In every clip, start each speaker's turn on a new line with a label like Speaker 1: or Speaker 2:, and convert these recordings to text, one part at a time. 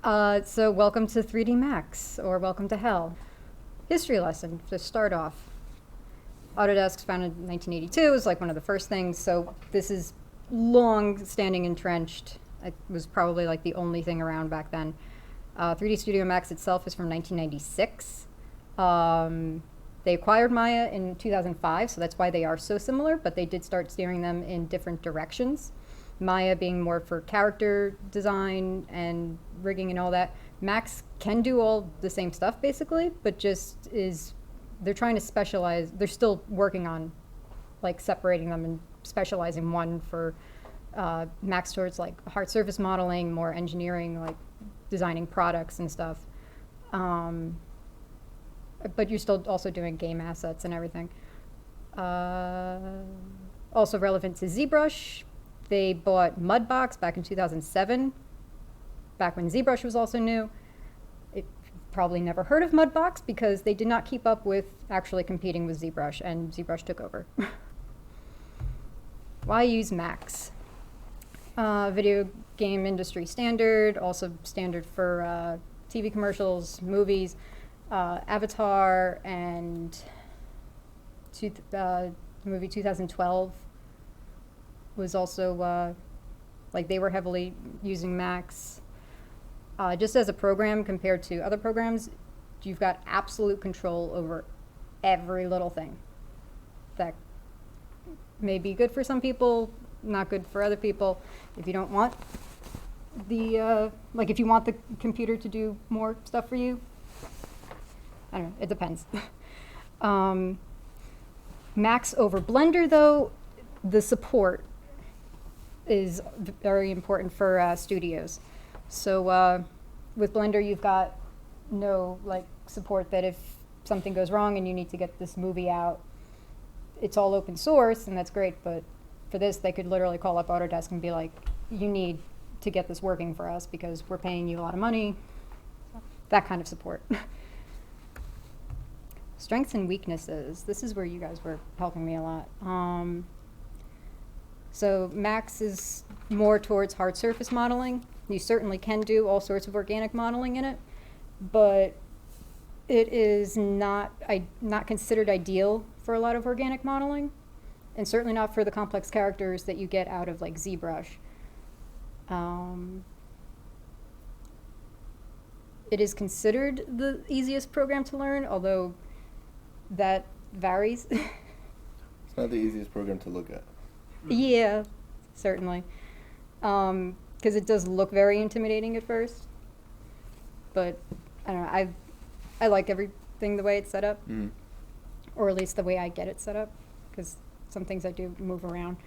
Speaker 1: So welcome to 3D Max, or welcome to hell. History lesson to start off. Autodesk's founded in 1982, is like one of the first things, so this is long-standing entrenched. It was probably like the only thing around back then. 3D Studio Max itself is from 1996. They acquired Maya in 2005, so that's why they are so similar, but they did start steering them in different directions. Maya being more for character design and rigging and all that. Max can do all the same stuff basically, but just is, they're trying to specialize. They're still working on like separating them and specializing one for Max towards like hard surface modeling, more engineering, like designing products and stuff. But you're still also doing game assets and everything. Also relevant to ZBrush, they bought Mudbox back in 2007, back when ZBrush was also new. It probably never heard of Mudbox because they did not keep up with actually competing with ZBrush, and ZBrush took over. Why use Max? Video game industry standard, also standard for TV commercials, movies, Avatar, and the movie 2012 was also, like they were heavily using Max. Just as a program compared to other programs, you've got absolute control over every little thing. That may be good for some people, not good for other people. If you don't want the, like if you want the computer to do more stuff for you, I don't know, it depends. Max over Blender though, the support is very important for studios. So with Blender, you've got no like support that if something goes wrong and you need to get this movie out, it's all open source and that's great. But for this, they could literally call up Autodesk and be like, "You need to get this working for us because we're paying you a lot of money." That kind of support. Strengths and weaknesses. This is where you guys were helping me a lot. So Max is more towards hard surface modeling. You certainly can do all sorts of organic modeling in it, but it is not considered ideal for a lot of organic modeling, and certainly not for the complex characters that you get out of like ZBrush. It is considered the easiest program to learn, although that varies.
Speaker 2: It's not the easiest program to look at.
Speaker 1: Yeah, certainly. Because it does look very intimidating at first. But I don't know, I like everything the way it's set up.
Speaker 2: Mm.
Speaker 1: Or at least the way I get it set up, because some things I do move around.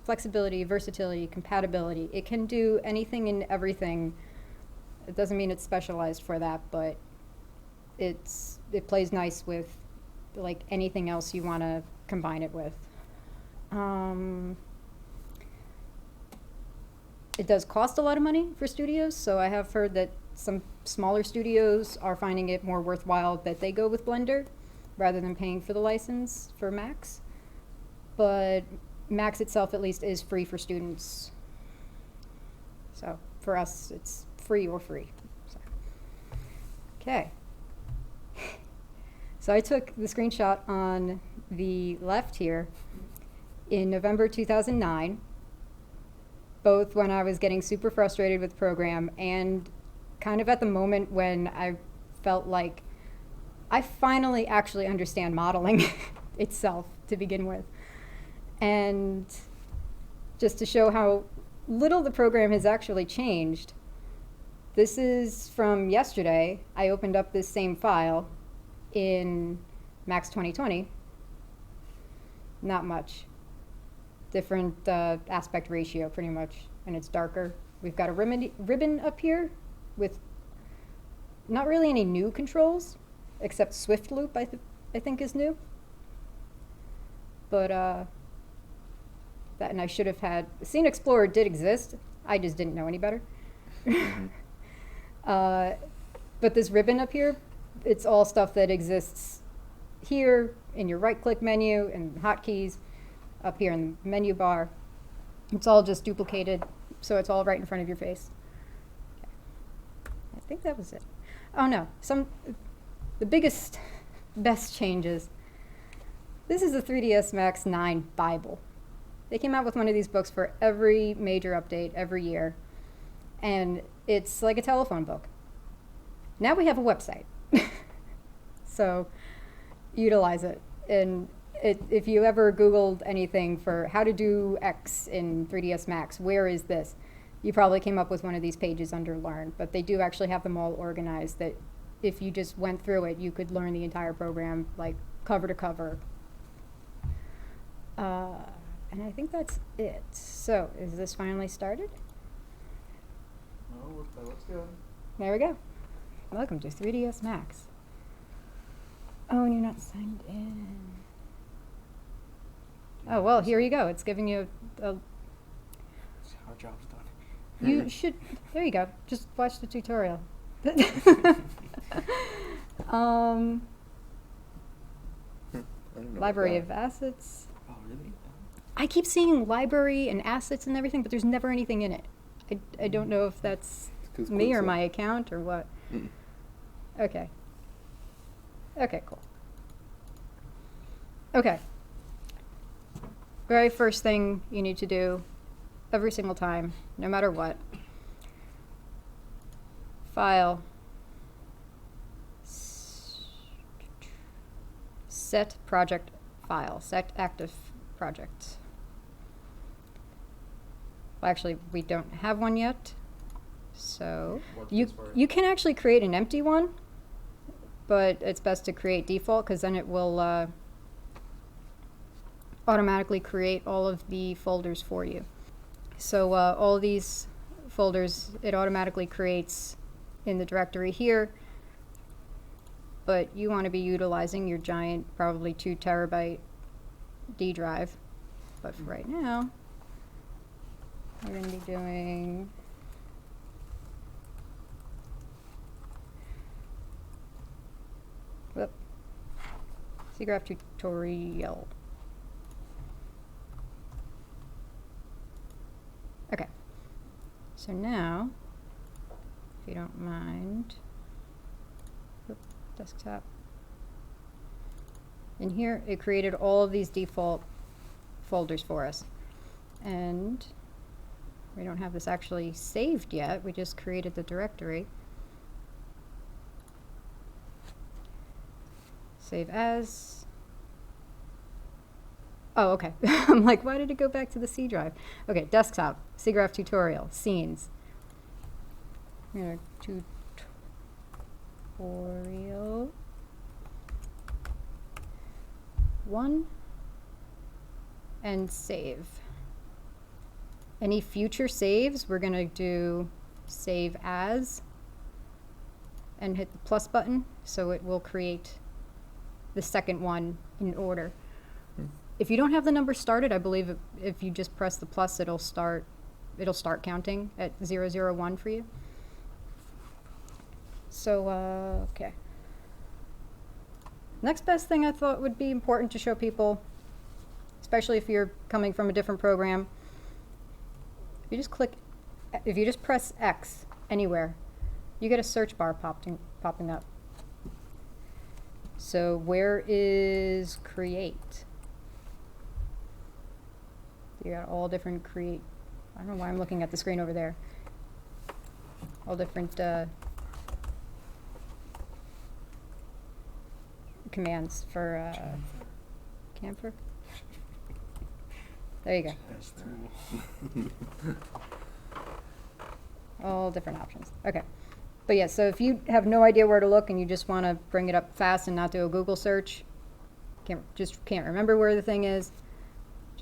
Speaker 1: Flexibility, versatility, compatibility. It can do anything and everything. It doesn't mean it's specialized for that, but it plays nice with like anything else you want to combine it with. It does cost a lot of money for studios, so I have heard that some smaller studios are finding it more worthwhile that they go with Blender rather than paying for the license for Max. But Max itself at least is free for students. So for us, it's free or free. So. Okay. So I took the screenshot on the left here in November 2009, both when I was getting super frustrated with the program and kind of at the moment when I felt like I finally actually understand modeling itself to begin with. And just to show how little the program has actually changed, this is from yesterday. I opened up this same file in Max 2020. Not much. Different aspect ratio, pretty much, and it's darker. We've got a ribbon up here with not really any new controls, except Swift Loop, I think is new. But that, and I should have had, Scene Explorer did exist, I just didn't know any better. But this ribbon up here, it's all stuff that exists here in your right-click menu and hotkeys, up here in the menu bar. It's all just duplicated so it's all right in front of your face. Okay. I think that was it. Oh no, the biggest, best changes. This is the 3ds Max 9 Bible. They came out with one of these books for every major update every year, and it's like a telephone book. Now we have a website, so utilize it. And if you ever Googled anything for how to do X in 3ds Max, where is this? You probably came up with one of these pages under Learn, but they do actually have them all organized that if you just went through it, you could learn the entire program, like cover to cover. And I think that's it. So, is this finally started?
Speaker 2: Oh, let's go.
Speaker 1: There we go. Welcome to 3ds Max. Oh, and you're not signed in. Oh, well, here you go. It's giving you a
Speaker 2: Our job's done.
Speaker 1: you should, there you go. Just watch the tutorial.
Speaker 2: I don't know
Speaker 1: Library
Speaker 2: about
Speaker 1: of assets.
Speaker 2: that. Oh, really?
Speaker 1: I keep seeing library and assets and everything, but there's never anything in it. I don't know if that's
Speaker 2: It's 'cause
Speaker 1: me or
Speaker 2: Quicksilver.
Speaker 1: my account or what.
Speaker 2: Mm.
Speaker 1: Okay. Okay, cool. Okay. Very first thing you need to do every single time, no matter what. File. Set project file. Set active project. Well, actually, we don't have one yet. So
Speaker 2: What's
Speaker 1: you
Speaker 2: this for?
Speaker 1: you can actually create an empty one, but it's best to create default because then it will automatically create all of the folders for you. So all of these folders it automatically creates in the directory here, but you want to be utilizing your giant, probably 2 terabyte D drive. But for right now, we're going to be doing CGraph tutorial. Okay. So now, if you don't mind, desktop. In here, it created all of these default folders for us. And we don't have this actually saved yet. We just created the directory. Save as. Oh, okay. I'm like, why did it go back to the C drive? Okay, desktop, CGraph tutorial, scenes. Tutorial 1 and save. Any future saves, we're going to do save as and hit the plus button so it will create the second one in order. If you don't have the number started, I believe if you just press the plus, it'll start counting at 001 for you. So, okay. Next best thing I thought would be important to show people, especially if you're coming from a different program, if you just press X anywhere, you get a search bar popping up. So where is create? You got all different create. I don't know why I'm looking at the screen over there. All different commands for camphor. There you go.
Speaker 2: That's
Speaker 1: All different options. Okay. But yeah, so if you have no idea where to look and you just want to bring it up fast and not do a Google search, can't remember where the thing is,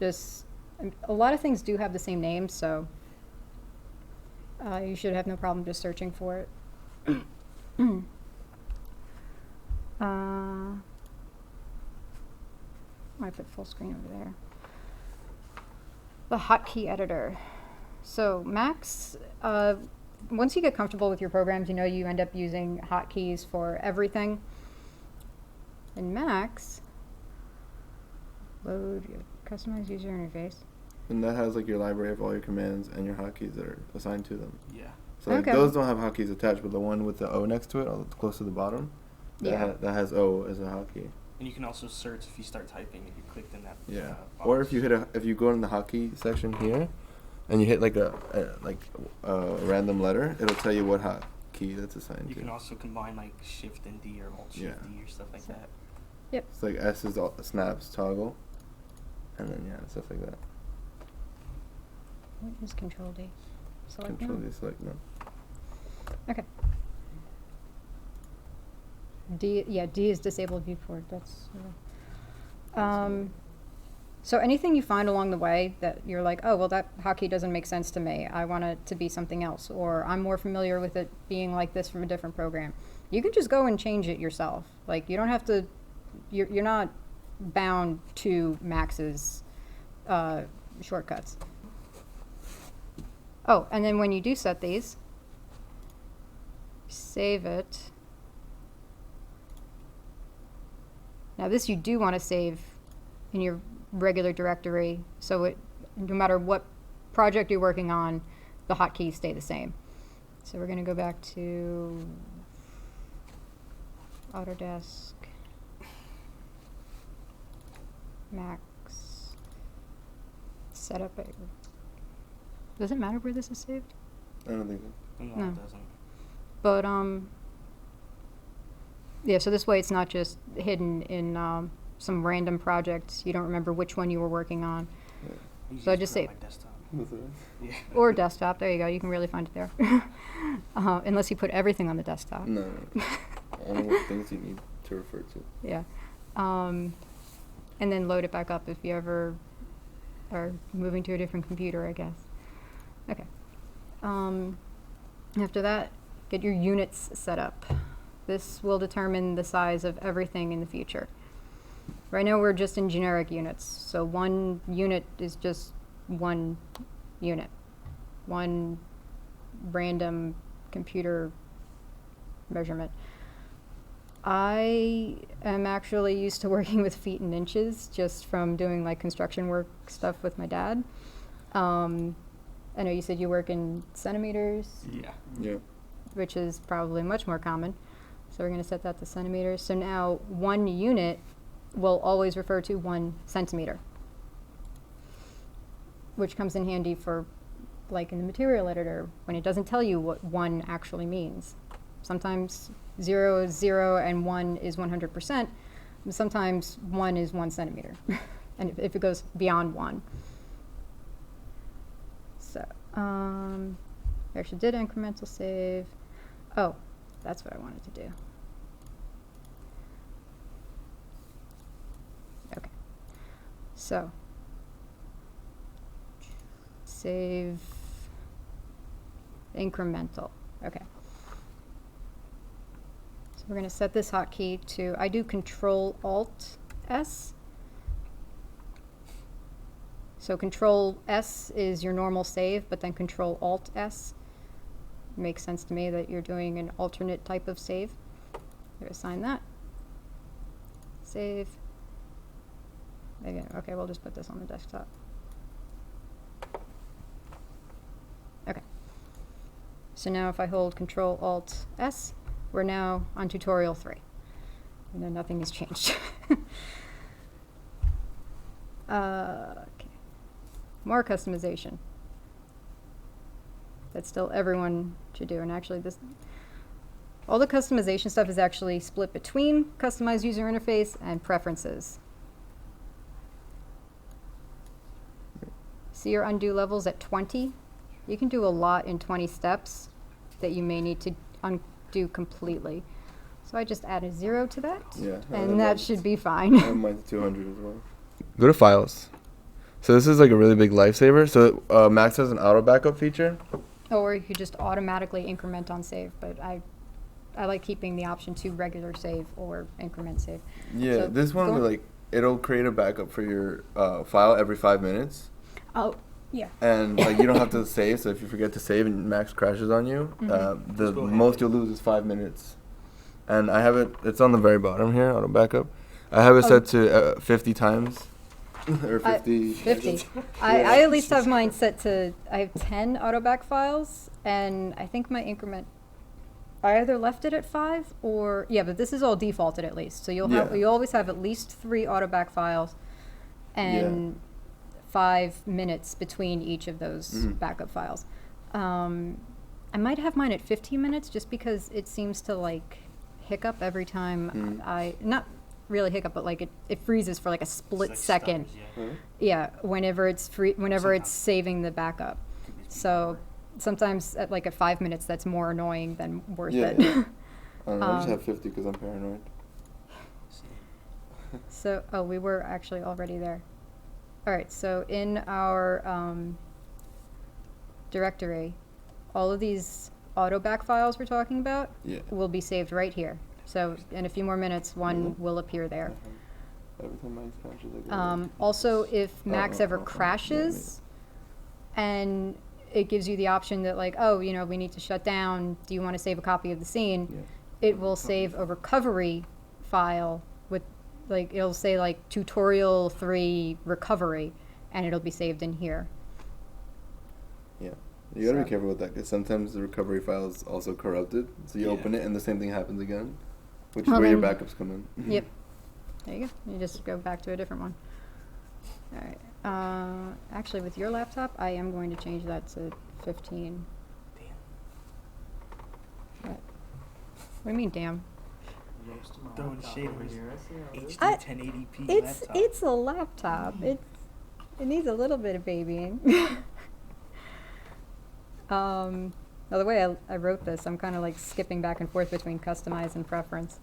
Speaker 1: a lot of things do have the same name, so you should have no problem just searching for it. I put full screen over there. The hotkey editor. So Max, once you get comfortable with your programs, you end up using hotkeys for everything. In Max, load your customized user interface.
Speaker 3: And that has like your library of all your commands and your hotkeys that are assigned to them.
Speaker 2: Yeah.
Speaker 3: So like
Speaker 1: Okay.
Speaker 3: those don't have hotkeys attached, but the one with the O next to it, all close to the bottom, that has O as a hotkey.
Speaker 2: And you can also search if you start typing if you clicked in that.
Speaker 3: Yeah.
Speaker 2: Box.
Speaker 3: Or if you go in the hotkey section here, and you hit like a random letter, it'll tell you what hotkey that's assigned
Speaker 2: You
Speaker 3: to.
Speaker 2: can also combine like Shift and D or Alt Shift D or stuff like that.
Speaker 1: Yep.
Speaker 3: It's like S is snaps toggle, and then stuff like that.
Speaker 1: What is Control D? Select
Speaker 3: Control
Speaker 1: none.
Speaker 3: D, select none.
Speaker 1: Okay. D is disabled viewport. That's. So anything you find along the way that you're like, oh well, that hotkey doesn't make sense to me. I want it to be something else, or I'm more familiar with it being like this from a different program. You can just go and change it yourself. Like you don't have to. You're not bound to Max's shortcuts. Oh, and then when you do set these, save it. Now this you do want to save in your regular directory, so it, no matter what project you're working on, the hotkeys stay the same. So we're going to go back to Autodesk, Max, setup. Does it matter where this is saved?
Speaker 3: I don't think so.
Speaker 2: No,
Speaker 1: No.
Speaker 2: it doesn't.
Speaker 1: But yeah, so this way it's not just hidden in some random project. You don't remember which one you were working on.
Speaker 2: You
Speaker 1: So I just
Speaker 2: put it
Speaker 1: say-
Speaker 2: on my desktop.
Speaker 3: That's it.
Speaker 2: Yeah.
Speaker 1: Or desktop, there you go, you can really find it there. Unless you put everything on the desktop.
Speaker 3: No. Only what things you need to refer to.
Speaker 1: Yeah. And then load it back up if you ever are moving to a different computer, I guess. Okay. After that, get your units set up. This will determine the size of everything in the future. Right now we're just in generic units, so one unit is just one unit. One random computer measurement. I am actually used to working with feet and inches just from doing like construction work stuff with my dad. I know you said you work in centimeters,
Speaker 2: Yeah.
Speaker 3: Yeah.
Speaker 1: which is probably much more common. So we're going to set that to centimeters. So now 1 unit will always refer to 1 centimeter, which comes in handy for like in the material editor when it doesn't tell you what 1 actually means. Sometimes 0 is 0 and 1 is 100%. And sometimes 1 is 1 centimeter. And if it goes beyond 1. So, I actually did incremental save. Oh, that's what I wanted to do. Okay. So, save incremental. Okay. So we're going to set this hotkey to, I do Control Alt S. So Control S is your normal save, but then Control Alt S makes sense to me that you're doing an alternate type of save. I'm assign that. Save. Maybe, okay, we'll just put this on the desktop. Okay. So now if I hold Control Alt S, we're now on tutorial 3. And then nothing has changed. Okay. More customization. That's still everyone should do. And actually all the customization stuff is actually split between customized user interface and preferences. See your undo levels at 20? You can do a lot in 20 steps that you may need to undo completely. So I just add a 0 to that,
Speaker 3: Yeah.
Speaker 1: and that should be
Speaker 3: I
Speaker 1: fine.
Speaker 3: have mine to 200 as well. Go to Files. So this is like a really big lifesaver. So Max has an auto backup feature.
Speaker 1: Or you could just automatically increment on save, but I like keeping the option to regular save or increment save.
Speaker 3: Yeah,
Speaker 1: So
Speaker 3: this one
Speaker 1: go
Speaker 3: will
Speaker 1: on.
Speaker 3: like it'll create a backup for your file every 5 minutes,
Speaker 1: Oh, yeah.
Speaker 3: and like you don't have to save. So if you forget to save and Max crashes on you,
Speaker 1: Mhm.
Speaker 3: the
Speaker 2: Just go ahead.
Speaker 3: most you'll lose is 5 minutes. And I have it. It's on the very bottom here, auto backup. I have it
Speaker 1: Oh.
Speaker 3: set to 50 times or 50.
Speaker 1: 50.
Speaker 3: Yeah.
Speaker 1: I at least have mine set to, I have 10 autoback files, and I think my increment, I either left it at 5 or, yeah, but this is all defaulted at least. So
Speaker 3: Yeah.
Speaker 1: you always have at least 3 autoback files and 5 minutes between each of those
Speaker 3: Mhm.
Speaker 1: backup files. I might have mine at 15 minutes just because it seems to like hiccup every time not really hiccup, but like it freezes for like a split
Speaker 2: It's like
Speaker 1: second.
Speaker 2: stutters, yeah.
Speaker 3: Huh?
Speaker 1: Yeah, whenever it's whenever it's
Speaker 2: Sometimes.
Speaker 1: saving the backup.
Speaker 2: Could be speed
Speaker 1: So
Speaker 2: over.
Speaker 1: sometimes at 5 minutes, that's more annoying than worth
Speaker 3: Yeah,
Speaker 1: it.
Speaker 3: yeah. I don't know, I just
Speaker 1: Um,
Speaker 3: have 50 because I'm paranoid.
Speaker 2: Same.
Speaker 1: So, oh, we were actually already there. All right, so in our directory, all of these auto back files we're talking about
Speaker 3: Yeah.
Speaker 1: will be saved right here. So in a few more minutes, one
Speaker 3: Mhm.
Speaker 1: will appear there.
Speaker 3: Every time mine crashes, I go.
Speaker 1: Also, if Max ever
Speaker 3: Yeah,
Speaker 1: crashes and it gives you the option that like, oh, you know, we need to shut down, do you want to save a copy of the scene?
Speaker 3: Yeah.
Speaker 1: It will save a recovery file with, like, it'll say like tutorial 3 recovery, and it'll be saved in here.
Speaker 3: Yeah. You gotta
Speaker 1: So-
Speaker 3: be careful with that because sometimes the recovery file is also corrupted. So you
Speaker 2: Yeah.
Speaker 3: open it and the same thing happens again, which is
Speaker 1: Well,
Speaker 3: where your
Speaker 1: then-
Speaker 3: backups come in.
Speaker 1: Yep. There you go. You just go back to a different one. All right. Actually, with your laptop, I am going to change that to 15.
Speaker 2: Damn.
Speaker 1: What do you mean, damn?
Speaker 2: Throwing shade over
Speaker 4: here. I see how it is.
Speaker 2: HD 1080p
Speaker 1: It's
Speaker 2: laptop.
Speaker 1: it's a laptop. It needs a little bit of babying. Now the way I wrote this, I'm kind of like skipping back and forth between customize and preference.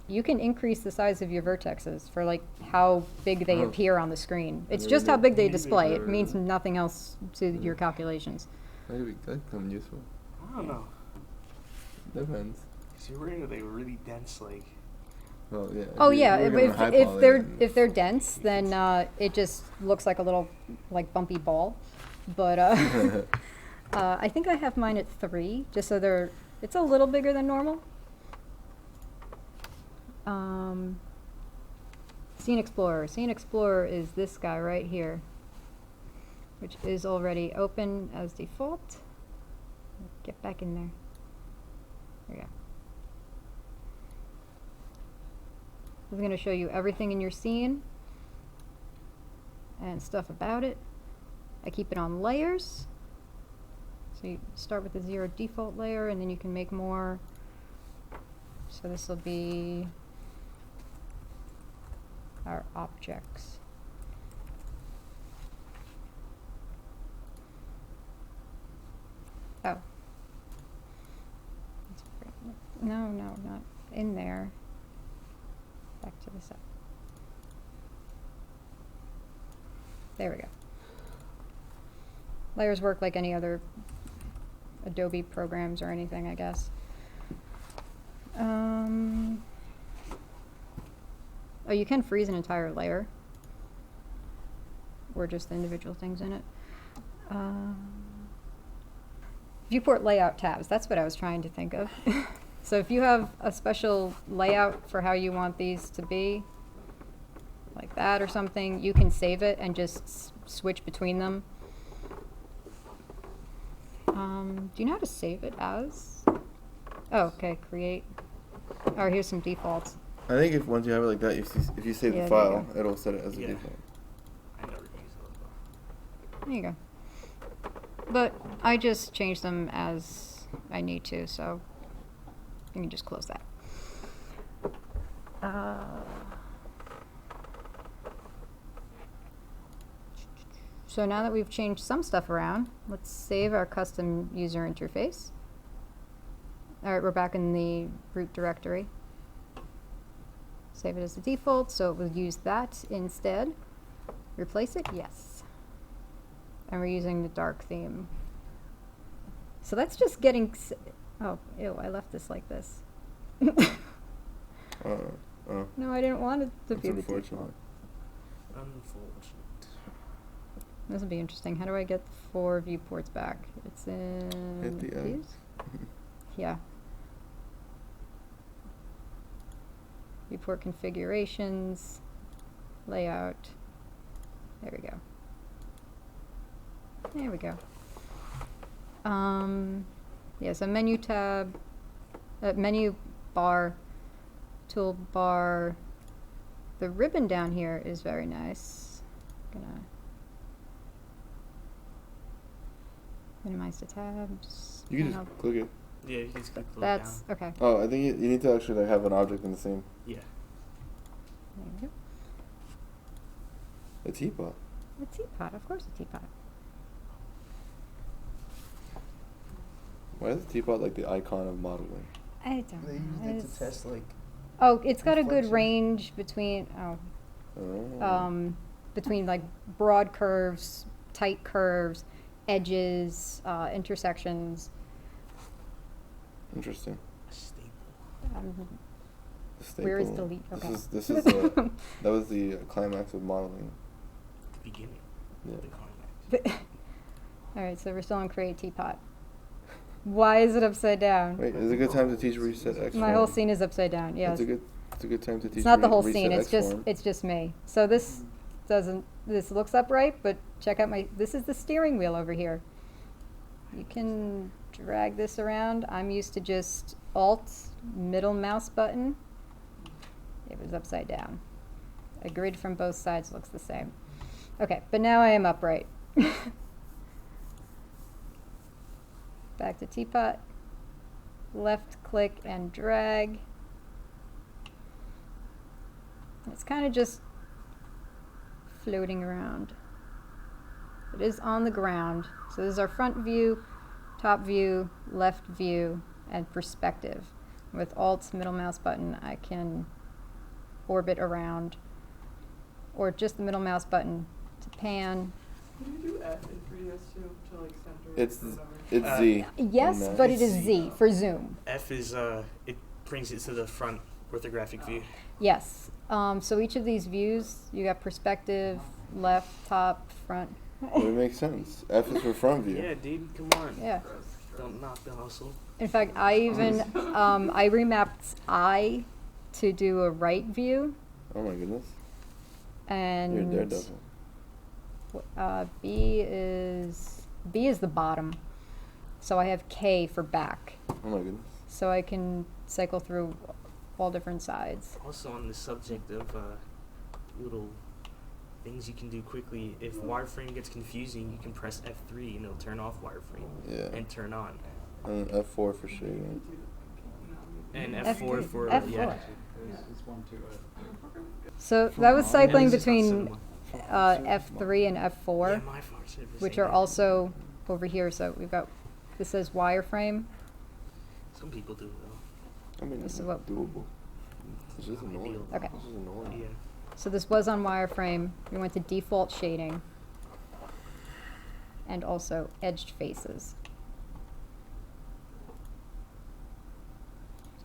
Speaker 1: You can increase the size of your vertexes for like how big they
Speaker 3: Oh.
Speaker 1: appear on the screen. It's
Speaker 3: never
Speaker 1: just how
Speaker 3: knew.
Speaker 1: big they
Speaker 4: Maybe
Speaker 1: display. It
Speaker 4: they're-
Speaker 1: means nothing else to your calculations.
Speaker 3: Maybe that come useful.
Speaker 2: I don't know.
Speaker 3: Depends.
Speaker 2: Cause you're worried they were really dense, like.
Speaker 3: Well, yeah.
Speaker 1: Oh
Speaker 3: if you-
Speaker 1: yeah,
Speaker 3: we're
Speaker 1: if,
Speaker 3: gonna
Speaker 1: if,
Speaker 3: high
Speaker 1: if
Speaker 3: poly
Speaker 1: they're
Speaker 3: then-
Speaker 1: if they're dense, then it just looks like a little like bumpy ball. But I think I have mine at 3, just so it's a little bigger than normal. Scene Explorer. Scene Explorer is this guy right here, which is already open as default. Get back in there. There you go. This is going to show you everything in your scene and stuff about it. I keep it on layers. So you start with the 0 default layer, and then you can make more. So this will be our objects. Oh. No, not in there. Back to the side. There we go. Layers work like any other Adobe programs or anything, I guess. Oh, you can freeze an entire layer, or just the individual things in it. Viewport layout tabs, that's what I was trying to think of. So if you have a special layout for how you want these to be, like that or something, you can save it and just switch between them. Do you know how to save it as? Oh, okay, create. Oh, here's some defaults.
Speaker 3: I think if once you have it like that, if you save
Speaker 1: Yeah,
Speaker 3: the
Speaker 1: there you
Speaker 3: file,
Speaker 1: go.
Speaker 3: it'll set it as a
Speaker 2: Yeah.
Speaker 3: default.
Speaker 2: I never use those though.
Speaker 1: There you go. But I just change them as I need to, so you can just close that. So now that we've changed some stuff around, let's save our custom user interface. All right, we're back in the root directory. Save it as the default, so it will use that instead. Replace it? Yes. And we're using the dark theme. So that's just getting... Oh, ew, I left this like this.
Speaker 3: Oh,
Speaker 1: No, I didn't want it to
Speaker 3: that's
Speaker 1: be the
Speaker 3: unfortunate.
Speaker 1: default.
Speaker 2: Unfortunate.
Speaker 1: This will be interesting. How do I get 4 viewports back? It's in
Speaker 3: Hit the end.
Speaker 1: these? Yeah. Viewport configurations, layout. There we go. There we go. Yeah, so menu tab, menu bar, toolbar. The ribbon down here is very nice. Gonna minimize the tabs.
Speaker 3: You can
Speaker 1: and
Speaker 3: just
Speaker 1: I'll-
Speaker 3: click it.
Speaker 2: Yeah, you can just click the
Speaker 1: That's
Speaker 2: down.
Speaker 1: okay.
Speaker 3: Oh, I think you need to actually like have an object in the same.
Speaker 2: Yeah.
Speaker 1: There we go.
Speaker 3: A teapot.
Speaker 1: A teapot, of course, a teapot.
Speaker 3: Why is the teapot like the icon of modeling?
Speaker 1: I don't
Speaker 4: They
Speaker 1: know.
Speaker 4: used it
Speaker 1: It's-
Speaker 4: to test like.
Speaker 1: Oh, it's got a good
Speaker 4: reflections.
Speaker 1: range between
Speaker 3: Oh.
Speaker 1: between like broad curves, tight curves, edges, intersections.
Speaker 3: Interesting.
Speaker 2: A staple.
Speaker 1: Um,
Speaker 3: The
Speaker 1: Where is
Speaker 3: staple.
Speaker 1: delete? Okay.
Speaker 3: This is that was the climax of modeling.
Speaker 2: The beginning.
Speaker 3: Yeah.
Speaker 2: The climax.
Speaker 1: All right, so we're still on create teapot. Why is it upside down?
Speaker 3: Wait, is it a good time to teach reset X?
Speaker 1: My whole scene is upside down. Yes.
Speaker 3: It's a good time to teach.
Speaker 1: It's not the whole
Speaker 3: reset
Speaker 1: scene.
Speaker 3: X form.
Speaker 1: It's just me. So this looks upright, but check out this is the steering wheel over here. You can drag this around. I'm used to just Alt, middle mouse button. It was upside down. A grid from both sides looks the same. Okay, but now I am upright. Back to teapot. Left click and drag. It's kind of just floating around. It is on the ground. So this is our front view, top view, left view, and perspective. With Alt, middle mouse button, I can orbit around. Or just the middle mouse button to pan.
Speaker 5: Can you do F in 3ds too to like center?
Speaker 3: It's
Speaker 5: or whatever?
Speaker 3: it's Z.
Speaker 1: Yes,
Speaker 3: on
Speaker 1: but
Speaker 3: Mac.
Speaker 1: it is Z for zoom.
Speaker 2: F is it brings it to the front orthographic view.
Speaker 1: Yes. So each of these views, you got perspective, left, top, front.
Speaker 3: Well, it makes sense. F is for front view.
Speaker 2: Yeah, dude, come on.
Speaker 1: Yeah.
Speaker 2: Don't knock the hustle.
Speaker 1: In fact, I even I remapped I to do a right view,
Speaker 3: Oh my goodness. You're a
Speaker 1: and
Speaker 3: daredevil.
Speaker 1: B is the bottom. So I have K for back,
Speaker 3: Oh my goodness.
Speaker 1: so I can cycle through all different sides.
Speaker 2: Also on the subject of little things you can do quickly, if wireframe gets confusing, you can press F3 and it'll turn off wireframe
Speaker 3: Yeah.
Speaker 2: and turn on.
Speaker 3: And F4 for shading.
Speaker 2: And
Speaker 1: F3.
Speaker 2: F4 for
Speaker 1: F4.
Speaker 2: yeah.
Speaker 1: So that was cycling
Speaker 2: Yeah, this is not
Speaker 1: between
Speaker 2: cinema.
Speaker 1: F3 and F4.
Speaker 2: Yeah, my fault, should have
Speaker 1: Which
Speaker 2: said
Speaker 1: are
Speaker 2: that.
Speaker 1: also over here. So we've got, this says wireframe.
Speaker 2: Some people do though.
Speaker 3: I mean,
Speaker 1: This
Speaker 3: it's
Speaker 1: is what-
Speaker 3: doable. It's just
Speaker 2: Not
Speaker 3: annoying.
Speaker 2: ideal.
Speaker 1: Okay.
Speaker 3: It's just annoying.
Speaker 2: Yeah.
Speaker 1: So this was on wireframe. We went to default shading. And also edged faces.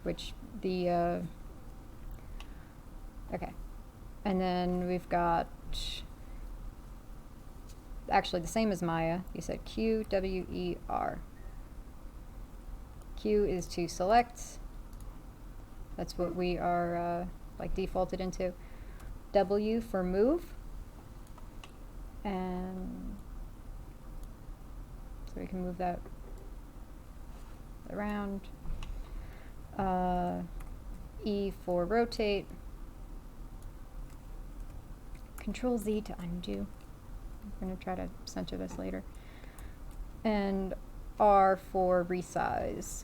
Speaker 1: Which the, okay. And then we've got, actually the same as Maya. You said Q, W, E, R. Q is to select. That's what we are like defaulted into. W for move. And so we can move that around. E for rotate. Control Z to undo. I'm going to try to center this later. And R for resize.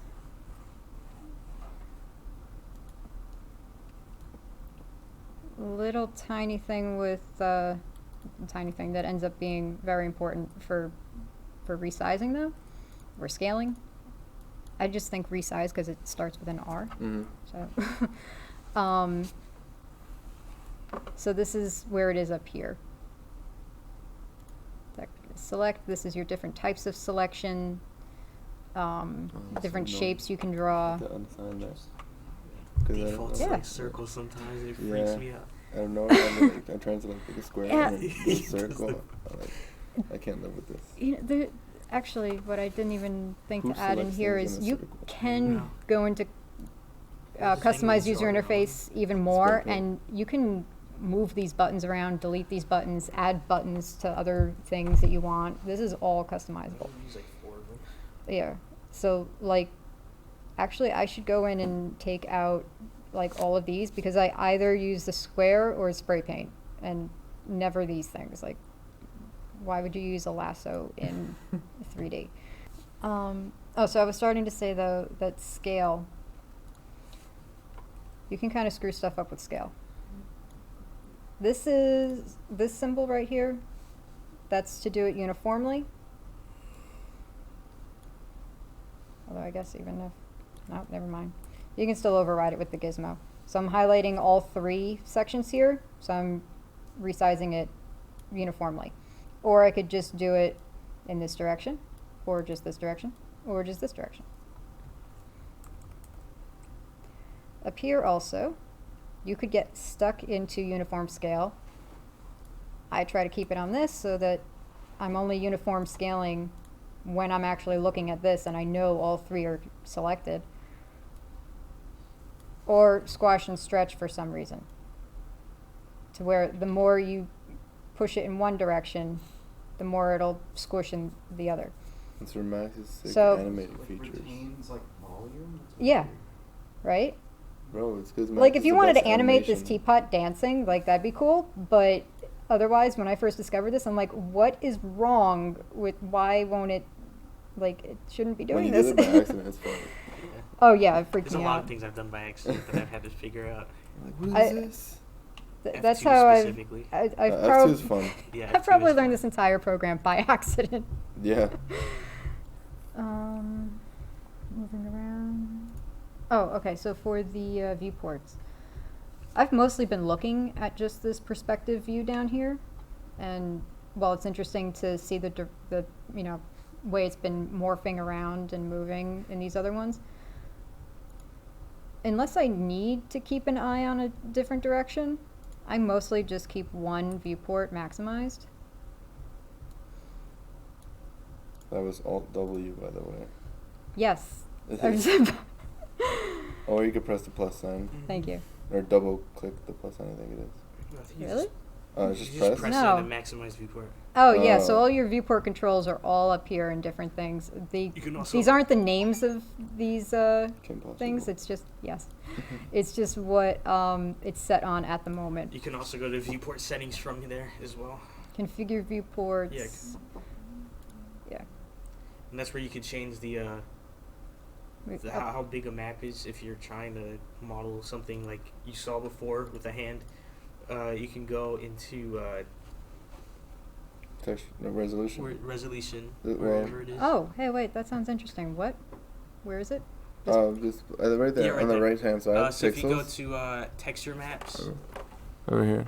Speaker 1: Little tiny thing with tiny thing that ends up being very important for resizing though, or scaling. I just think resize because it starts with an R.
Speaker 3: Mm-hmm.
Speaker 1: So, so this is where it is up here. Select. This is your different types of selection. Different
Speaker 3: so no-
Speaker 1: shapes you can draw.
Speaker 3: To unsign that. 'Cause I don't
Speaker 2: Defaults
Speaker 3: know.
Speaker 1: Yeah.
Speaker 2: like circles sometimes. It freaks
Speaker 3: Yeah.
Speaker 2: me out.
Speaker 3: I don't know. I'm trying to like pick a square
Speaker 1: Yeah.
Speaker 3: and a circle. I can't live with this.
Speaker 1: You know, actually, what I didn't even think
Speaker 3: Who
Speaker 1: to add in
Speaker 3: selects
Speaker 1: here
Speaker 3: things
Speaker 1: is
Speaker 3: in a
Speaker 1: you
Speaker 3: circle?
Speaker 1: can
Speaker 2: No.
Speaker 1: go into
Speaker 2: There's this thing
Speaker 1: customize
Speaker 2: with
Speaker 1: user
Speaker 2: jargon on it.
Speaker 1: interface even more,
Speaker 3: pretty cool.
Speaker 1: and you can move these buttons around, delete these buttons, add buttons to other things that you want. This is all customizable.
Speaker 2: I use like 4 of them.
Speaker 1: Yeah. So like, actually I should go in and take out like all of these because I either use the square or spray paint and never these things. Like, why would you use a lasso in 3D? Oh, so I was starting to say though that scale, you can kind of screw stuff up with scale. This symbol right here, that's to do it uniformly. Although I guess even if, no, never mind. You can still override it with the gizmo. So I'm highlighting all 3 sections here, so I'm resizing it uniformly. Or I could just do it in this direction, or just this direction, or just this direction. Up here also, you could get stuck into uniform scale. I try to keep it on this so that I'm only uniform scaling when I'm actually looking at this and I know all 3 are selected. Or squash and stretch for some reason. To where the more you push it in one direction, the more it'll squish in the other.
Speaker 3: It's for Max's
Speaker 1: So-
Speaker 3: animated
Speaker 4: Like
Speaker 3: features.
Speaker 4: retains like volume? That's
Speaker 1: Yeah.
Speaker 4: weird.
Speaker 1: Right?
Speaker 3: Bro, it's because
Speaker 1: Like if you wanted to animate this teapot dancing, like that'd be cool, but otherwise when I first discovered this, I'm like, what is wrong with, why won't it, like, it shouldn't be
Speaker 3: When
Speaker 1: doing
Speaker 3: you
Speaker 1: this.
Speaker 3: do it by accident, it's fun.
Speaker 2: Yeah.
Speaker 1: Oh yeah, it freaked
Speaker 2: There's a
Speaker 1: me
Speaker 2: lot
Speaker 1: out.
Speaker 2: of things I've done by accident that I've had to figure out.
Speaker 3: Like, what is
Speaker 1: I-
Speaker 3: this?
Speaker 1: That's
Speaker 2: F2
Speaker 1: how
Speaker 2: specifically.
Speaker 1: I've
Speaker 3: F2 is fun.
Speaker 2: Yeah,
Speaker 1: I've
Speaker 2: F2
Speaker 1: probably
Speaker 2: is
Speaker 1: learned
Speaker 2: fun.
Speaker 1: this entire program by accident.
Speaker 3: Yeah.
Speaker 1: Moving around. Oh, okay. So for the viewports, I've mostly been looking at just this perspective view down here, and while it's interesting to see the way it's been morphing around and moving in these other ones, unless I need to keep an eye on a different direction, I mostly just keep one viewport maximized.
Speaker 3: That was Alt W, by the way.
Speaker 1: Yes.
Speaker 3: Or you could press the plus sign.
Speaker 1: Thank you.
Speaker 3: Or double click the plus sign, I think it is.
Speaker 2: I think you
Speaker 1: Really?
Speaker 3: It's
Speaker 2: You
Speaker 3: just
Speaker 2: just
Speaker 3: press?
Speaker 2: press
Speaker 1: No.
Speaker 2: it and maximize viewport.
Speaker 1: Oh yeah, so
Speaker 3: Oh.
Speaker 1: all your viewport controls are all up here in different things.
Speaker 2: You can also
Speaker 1: These aren't the names of these
Speaker 3: Kim Possible.
Speaker 1: things. It's just yes, it's just what it's set on at the moment.
Speaker 2: You can also go to viewport settings from there as well.
Speaker 1: Configure viewports. Yeah.
Speaker 2: And that's where you could change the how big a map is if you're trying to model something like you saw before with a hand. You can go into
Speaker 3: Resolution.
Speaker 2: resolution,
Speaker 3: Well-
Speaker 2: wherever it is.
Speaker 1: Oh, hey, wait, that sounds interesting. What? Where is it?
Speaker 3: Just right there,
Speaker 2: Yeah, right
Speaker 3: on the
Speaker 2: there.
Speaker 3: right hand side.
Speaker 2: So if you go
Speaker 3: pixels.
Speaker 2: to texture maps,
Speaker 3: Over here.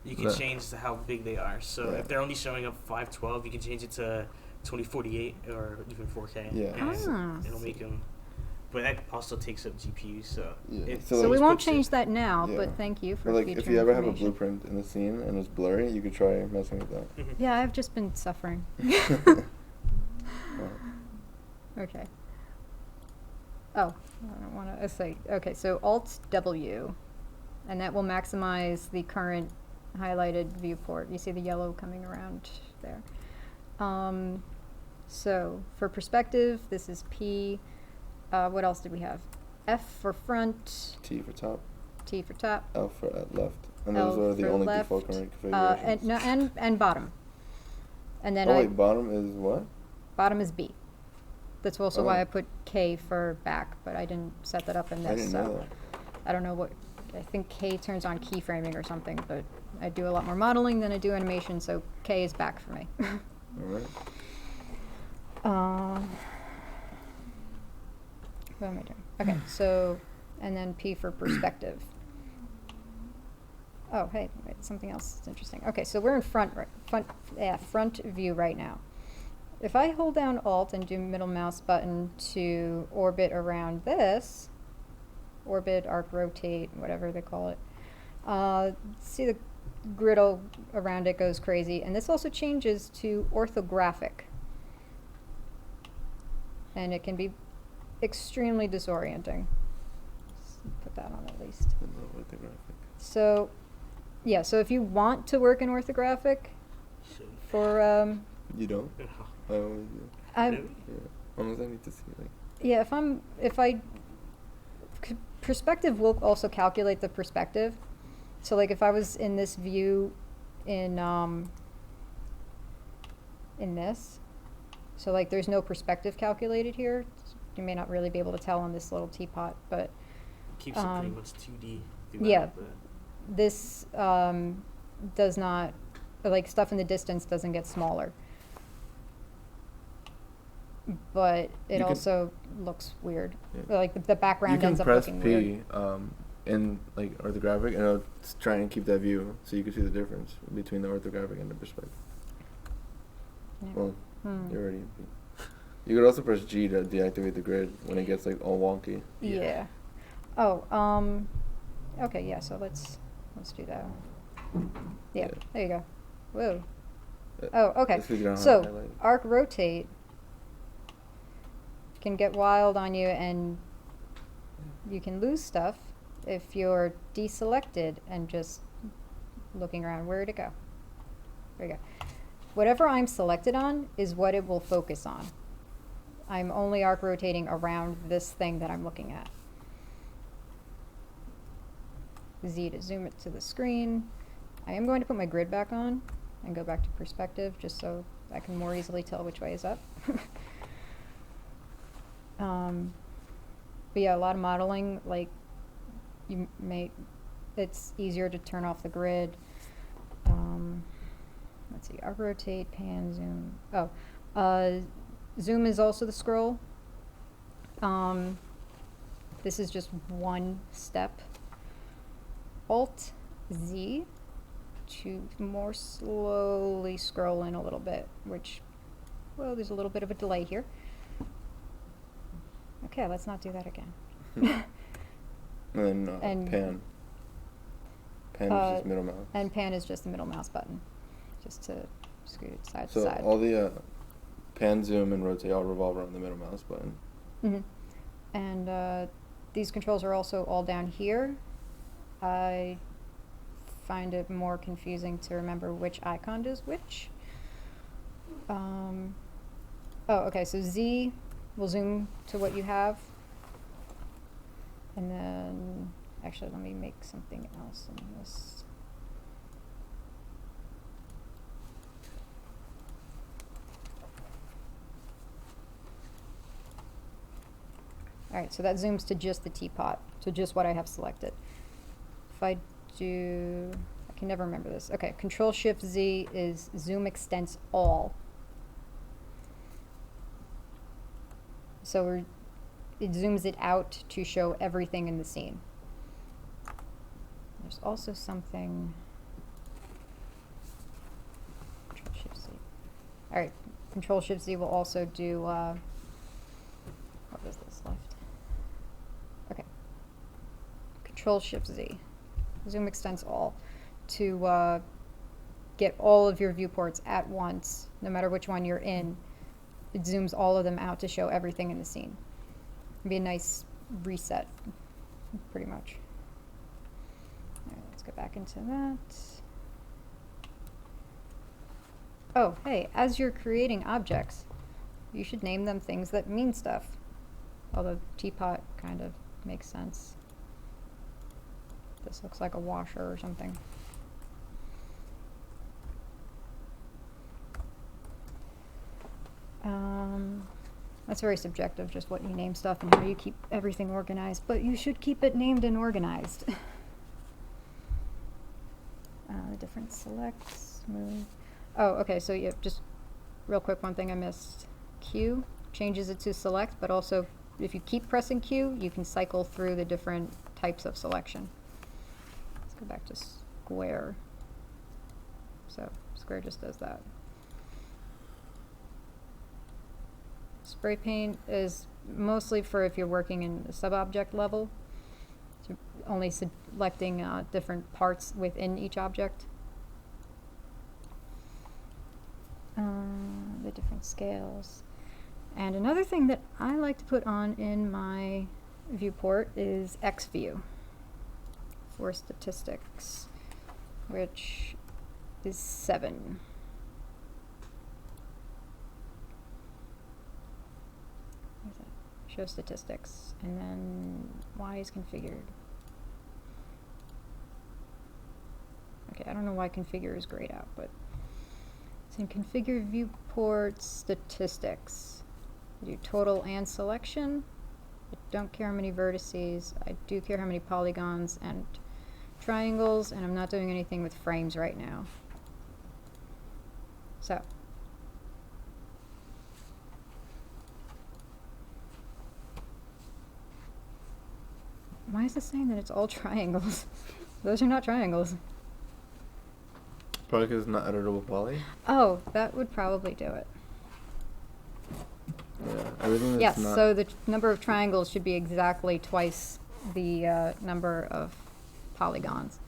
Speaker 2: you can
Speaker 3: That.
Speaker 2: change how big they are. So
Speaker 3: Yeah.
Speaker 2: if they're only showing up 512, you can change it to 2048 or even 4K.
Speaker 3: Yeah.
Speaker 2: And
Speaker 1: Ah.
Speaker 2: it'll make them. But that also takes up GPU, so.
Speaker 3: Yeah.
Speaker 2: It
Speaker 3: So
Speaker 1: So we
Speaker 2: always
Speaker 1: won't
Speaker 2: puts it-
Speaker 1: change that now,
Speaker 3: Yeah.
Speaker 1: but thank you for
Speaker 3: But like,
Speaker 1: future
Speaker 3: if you ever have a
Speaker 1: information.
Speaker 3: blueprint in the scene and it's blurry, you could try messing with that.
Speaker 2: Mhm.
Speaker 1: Yeah, I've just been suffering.
Speaker 3: Oh.
Speaker 1: Okay. Oh, I don't want to say. Okay, so Alt W, and that will maximize the current highlighted viewport. You see the yellow coming around there. So for perspective, this is P. What else did we have? F for front,
Speaker 3: T for top,
Speaker 1: T for top,
Speaker 3: L for left. And
Speaker 1: L
Speaker 3: those are the
Speaker 1: for
Speaker 3: only
Speaker 1: left,
Speaker 3: default configurations.
Speaker 1: and bottom. And then
Speaker 3: Oh wait, bottom is what?
Speaker 1: bottom is B. That's also why
Speaker 3: Oh.
Speaker 1: I put K for back, but I didn't set that up in this.
Speaker 3: I didn't
Speaker 1: so
Speaker 3: know that.
Speaker 1: I don't know what. I think K turns on keyframing or something, but I do a lot more modeling than I do animation, so K is back for me.
Speaker 3: Alright.
Speaker 1: What am I doing? Okay, so, and then P for perspective. Oh, hey, wait, something else that's interesting. Okay, so we're in front view right now. If I hold down Alt and do middle mouse button to orbit around this, orbit, arc, rotate, whatever they call it, see the griddle around it goes crazy. And this also changes to orthographic. And it can be extremely disorienting. Let's put that on at least.
Speaker 3: I don't know what the graphic.
Speaker 1: So Yeah, so if you want to work in orthographic
Speaker 2: So,
Speaker 1: for,
Speaker 3: You don't? I always do.
Speaker 1: I,
Speaker 2: really?
Speaker 3: Yeah. Unless I need to see like.
Speaker 1: yeah, perspective will also calculate the perspective. So like if I was in this view in this, so like there's no perspective calculated here. You may not really be able to tell on this little teapot, but
Speaker 2: Keeps it pretty much 2D. throughout,
Speaker 1: yeah.
Speaker 2: but-
Speaker 1: this does not, like stuff in the distance doesn't get smaller. But it
Speaker 3: You can-
Speaker 1: also looks weird.
Speaker 3: Yeah.
Speaker 1: Like the background
Speaker 3: You can
Speaker 1: ends up
Speaker 3: press
Speaker 1: looking
Speaker 3: P
Speaker 1: weird.
Speaker 3: in like orthographic, and it'll try and keep that view, so you can see the difference between the orthographic and the perspective.
Speaker 1: Yeah.
Speaker 3: Well,
Speaker 1: Hmm.
Speaker 3: you're already. You could also press G to deactivate the grid when it gets like all wonky.
Speaker 2: Yeah.
Speaker 1: Yeah. Oh, okay, yeah, so let's do that. Yeah,
Speaker 3: Yeah.
Speaker 1: there you go. Whoa.
Speaker 3: Uh,
Speaker 1: Oh, okay.
Speaker 3: that's 'cause you don't have
Speaker 1: So,
Speaker 3: highlight.
Speaker 1: arc rotate can get wild on you, and you can lose stuff if you're deselected and just looking around. Where'd it go? There you go. Whatever I'm selected on is what it will focus on. I'm only arc rotating around this thing that I'm looking at. Z to zoom it to the screen. I am going to put my grid back on and go back to perspective just so I can more easily tell which way is up. But yeah, a lot of modeling, like it's easier to turn off the grid. Let's see, arc rotate, pan, zoom. Oh, zoom is also the scroll. This is just one step. Alt Z to more slowly scroll in a little bit, which, well, there's a little bit of a delay here. Okay, let's not do that again.
Speaker 3: And then
Speaker 1: And-
Speaker 3: pan. Pan is just middle mouse.
Speaker 1: And pan is just the middle mouse button, just to scoot it side to
Speaker 3: So
Speaker 1: side.
Speaker 3: all the pan, zoom, and rotate all revolve around the middle mouse button.
Speaker 1: Mhm. And these controls are also all down here. I find it more confusing to remember which icon does which. Oh, okay, so Z will zoom to what you have. And then, actually, let me make something else in this. Alright, so that zooms to just the teapot, so just what I have selected. If I do, I can never remember this. Okay, Control-Shift-Z is zoom extents all. So it zooms it out to show everything in the scene. There's also something. Control-Shift-Z. Alright, Control-Shift-Z will also do, what was this left? Okay. Control-Shift-Z. Zoom extends all to get all of your viewports at once, no matter which one you're in. It zooms all of them out to show everything in the scene. It'd be a nice reset, pretty much. All right, let's go back into that. Oh, hey, as you're creating objects, you should name them things that mean stuff. Although teapot kind of makes sense. This looks like a washer or something. That's very subjective, just what you name stuff and how you keep everything organized, but you should keep it named and organized. The different selects, move. Oh, okay, so yeah, just real quick, one thing I missed. Q changes it to select, but also if you keep pressing Q, you can cycle through the different types of selection. Let's go back to square. So square just does that. Spray paint is mostly for if you're working in the sub-object level, so only selecting different parts within each object. The different scales. And another thing that I like to put on in my viewport is X view for statistics. which is 7. Where's that? Show statistics, and then y is configured. Okay, I don't know why configure is grayed out, but it's in configure viewport statistics. I do total and selection. I don't care how many vertices. I do care how many polygons and triangles, and I'm not doing anything with frames right now. So, why is it saying that it's all triangles? Those are not triangles.
Speaker 3: Probably because it's not editable poly.
Speaker 1: Oh, that would probably do it.
Speaker 3: Yeah, everything that's
Speaker 1: Yes,
Speaker 3: not.
Speaker 1: so the number of triangles should be exactly twice the number of polygons.